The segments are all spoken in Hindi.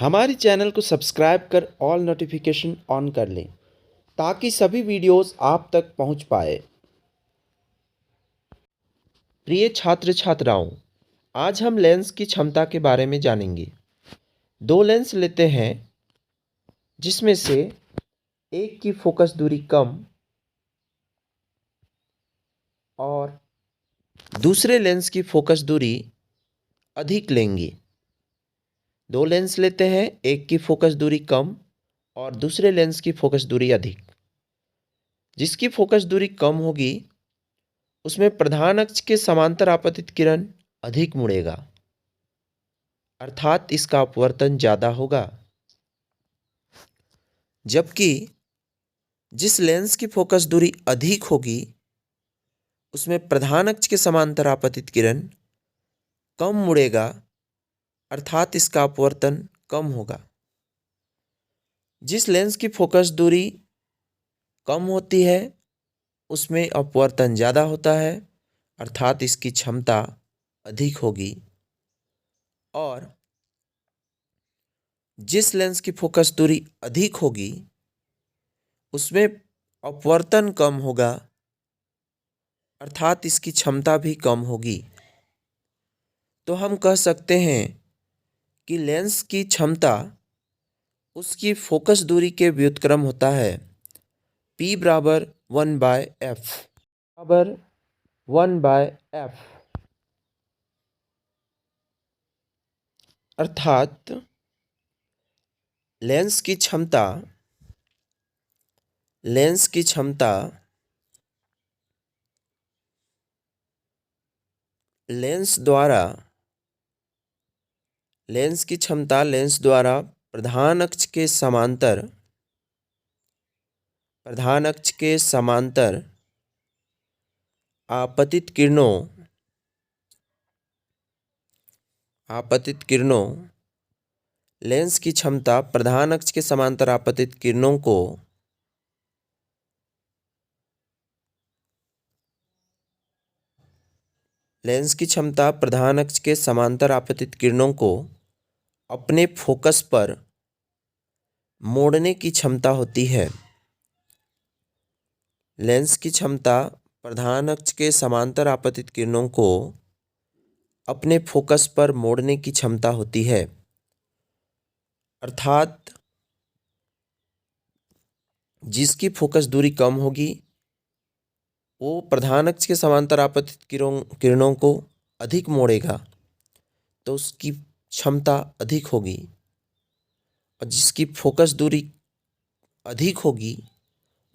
हमारे चैनल को सब्सक्राइब कर ऑल नोटिफिकेशन ऑन कर लें ताकि सभी वीडियोस आप तक पहुंच पाए। प्रिय छात्र छात्राओं, आज हम लेंस की क्षमता के बारे में जानेंगे। दो लेंस लेते हैं जिसमें से एक की फोकस दूरी कम और दूसरे लेंस की फोकस दूरी अधिक लेंगे। दो लेंस लेते हैं, एक की फोकस दूरी कम और दूसरे लेंस की फोकस दूरी अधिक। जिसकी फोकस दूरी कम होगी उसमें प्रधान अक्ष के समांतर आपतित किरण अधिक मुड़ेगा, अर्थात इसका अपवर्तन ज्यादा होगा। जबकि जिस लेंस की फोकस दूरी अधिक होगी उसमें प्रधान अक्ष के समांतर आपतित किरण कम मुड़ेगा, अर्थात इसका अपवर्तन कम होगा। जिस लेंस की फोकस दूरी कम होती है उसमें अपवर्तन ज़्यादा होता है, अर्थात इसकी क्षमता अधिक होगी। और जिस लेंस की फोकस दूरी अधिक होगी उसमें अपवर्तन कम होगा, अर्थात इसकी क्षमता भी कम होगी। तो हम कह सकते हैं कि लेंस की क्षमता उसकी फोकस दूरी के व्युत्क्रम होता है। P बराबर 1/f बराबर 1/f, अर्थात लेंस की क्षमता लेंस की क्षमता लेंस द्वारा प्रधान अक्ष के समांतर आपतित किरणों लेंस की क्षमता प्रधान अक्ष के समांतर आपतित किरणों को अपने फोकस पर मोड़ने की क्षमता होती है। लेंस की क्षमता प्रधान अक्ष के समांतर आपतित किरणों को अपने फोकस पर मोड़ने की क्षमता होती है, अर्थात जिसकी फोकस दूरी कम होगी वो प्रधान अक्ष के समांतर आपतित किरणों को अधिक मोड़ेगा, तो उसकी क्षमता अधिक होगी। और जिसकी फोकस दूरी अधिक होगी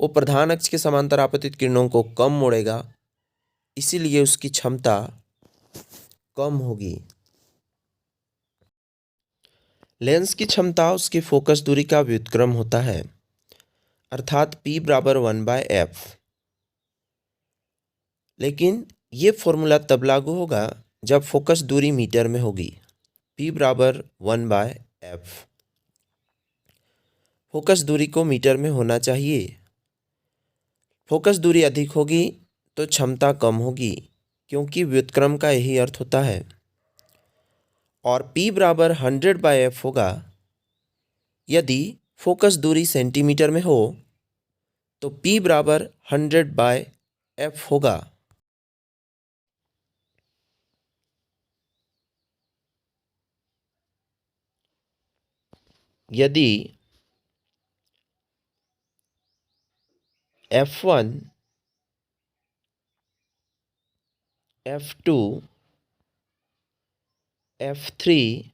वो प्रधान अक्ष के समांतर आपतित किरणों को कम मोड़ेगा, इसीलिए उसकी क्षमता कम होगी। लेंस की क्षमता उसकी फोकस दूरी का व्युत्क्रम होता है, अर्थात P बराबर 1/f। लेकिन ये फॉर्मूला तब लागू होगा जब फोकस दूरी मीटर में होगी। P बराबर 1/f, फोकस दूरी को मीटर में होना चाहिए। फोकस दूरी अधिक होगी तो क्षमता कम होगी, क्योंकि व्युत्क्रम का यही अर्थ होता है। और P बराबर 100/f होगा। यदि फोकस दूरी सेंटीमीटर में हो तो P बराबर 100/f होगा। यदि f1, f2, f3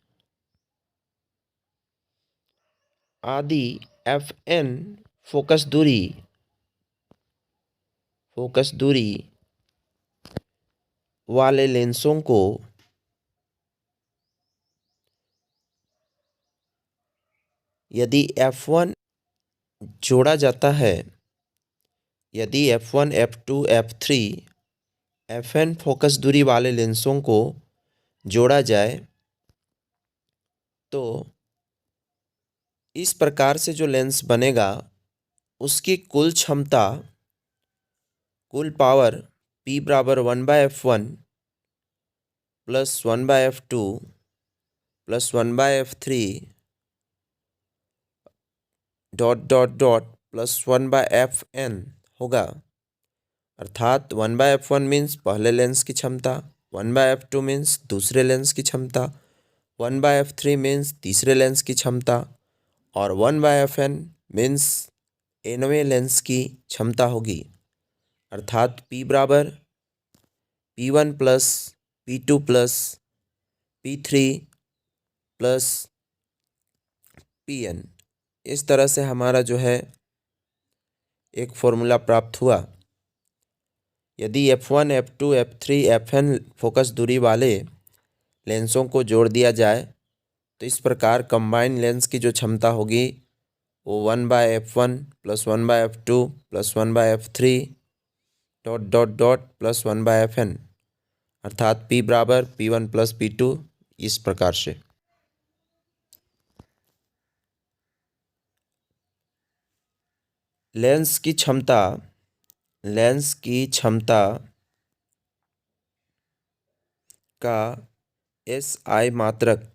आदि fn फोकस दूरी वाले लेंसों को यदि f1 जोड़ा जाता है, यदि f1, f2, f3, fn focus दूरी वाले लेंसों को जोड़ा जाए तो इस प्रकार से जो लेंस बनेगा उसकी कुल पावर P बराबर 1/f1 plus 1/f2 plus 1/f3 dot dot dot plus 1/fn होगा। अर्थात 1/f1 मीन्स पहले लेंस की क्षमता, 1/f2 मीन्स दूसरे लेंस की क्षमता, 1/f3 मीन्स तीसरे लेंस की क्षमता और 1/fn मीन्स nवें लेंस की क्षमता होगी। अर्थात P बराबर P1 plus P2 plus P3 plus Pn। इस तरह से हमारा जो है एक फॉर्मूला प्राप्त हुआ। यदि f1, f2, f3, fn focus दूरी वाले लेंसों को जोड़ दिया जाए तो इस प्रकार कंबाइंड लेंस की जो क्षमता होगी वो 1/f1 plus 1/f2 plus 1/f3 dot dot dot plus 1/fn अर्थात P बराबर P1 प्लस P2 इस प्रकार से। लेंस की क्षमता का SI मात्रक,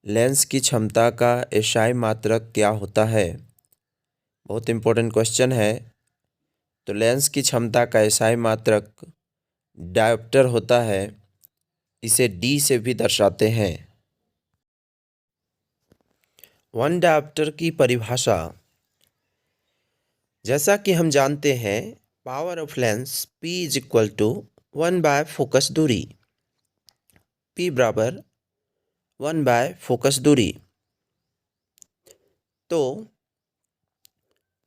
लेंस की क्षमता का SI मात्रक क्या होता है? बहुत इम्पोर्टेंट क्वेश्चन है। तो लेंस की क्षमता का SI मात्रक डायोप्टर होता है, इसे D से भी दर्शाते हैं। 1 डायोप्टर की परिभाषा, जैसा कि हम जानते हैं power of lens P is equal to 1/फोकस दूरी। P बराबर 1/फोकस दूरी। तो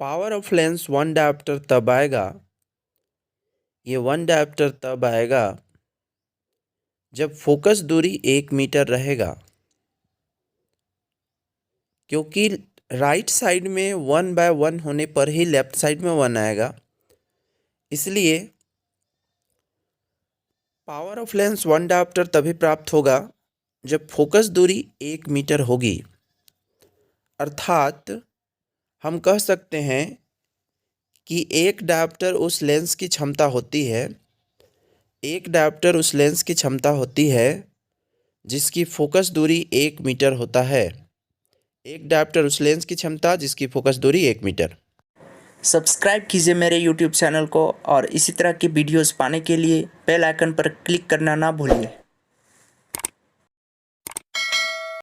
पावर ऑफ लेंस 1 डायोप्टर तब आएगा, ये 1 डायोप्टर तब आएगा जब फोकस दूरी 1 मीटर रहेगा, क्योंकि राइट साइड में 1/1 होने पर ही लेफ्ट साइड में 1 आएगा। इसलिए पावर ऑफ लेंस 1 डायोप्टर तभी प्राप्त होगा जब फोकस दूरी 1 मीटर होगी। अर्थात हम कह सकते हैं कि एक डायोप्टर उस लेंस की क्षमता होती है, एक डायोप्टर उस लेंस की क्षमता होती है जिसकी फोकस दूरी 1 मीटर होता है। एक डायोप्टर उस लेंस की क्षमता जिसकी फोकस दूरी 1 मीटर। सब्सक्राइब कीजिए मेरे YouTube चैनल को और इसी तरह की वीडियोस पाने के लिए बेल आइकन पर क्लिक करना ना भूलिए।